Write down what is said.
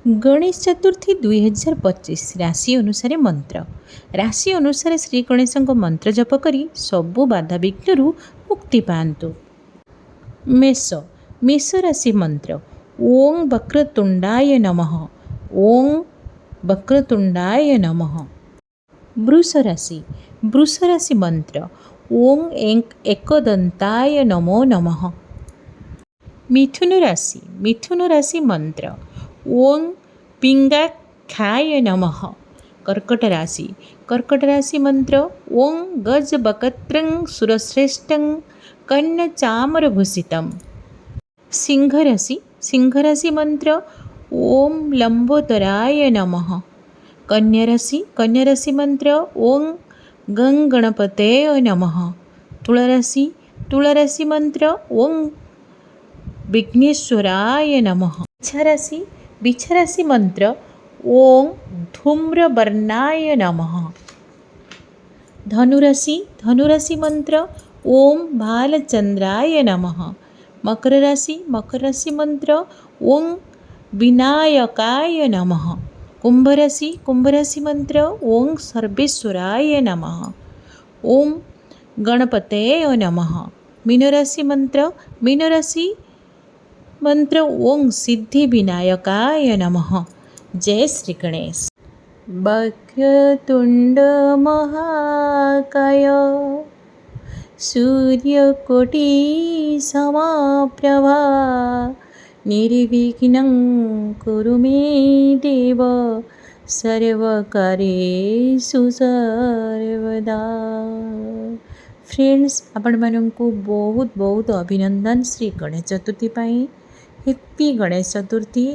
गणेश चतुर्थी 2025 राशि अनुसार मंत्र। राशि अनुसार श्री गणेश मंत्र जप करी सबु बाधा विघ्न मुक्ति पातु। मेष मेष राशि मंत्र ओं वक्रतुंडाय नमः। ओं वक्रतुंडाय नमः। वृष राशि मंत्र ओं एकदंताय नमो नमः। मिथुन राशि मंत्र ओं पिंगाक्षाय नमः। कर्कट राशि मंत्र ओं गजबकत्रं सुरश्रेष्ठं कन्याचामरभूषितम्। सिंह राशि मंत्र ओं लंबोदराय नमः। कन्या राशि मंत्र ओं गंगणपते नमः। तुला राशि मंत्र ओं विघ्नेश्वराय नमः। बिच्छा राशि मंत्र ओं धूम्रवर्णाय नमः। धनु राशि मंत्र ओं भालचंद्राय नमः। मकर राशि मंत्र ओं विनायकाय नमः। कुंभ राशि मंत्र ओं सर्वेश्वराय नमः। ओं गणपते नमः। मीन राशि मंत्र ओं सिद्धिविनायकाय नमः। जय श्री गणेश। वक्रतुंड महाकाय सूर्यकोटि समप्रभा निर्विघ्नं कुरु मे देव सर्वकार्येषु सर्वदा। फ्रेंड्स आपण मानंकु बहुत बहुत अभिनंदन श्री गणेश चतुर्थी पाई। हैप्पी गणेश चतुर्थी।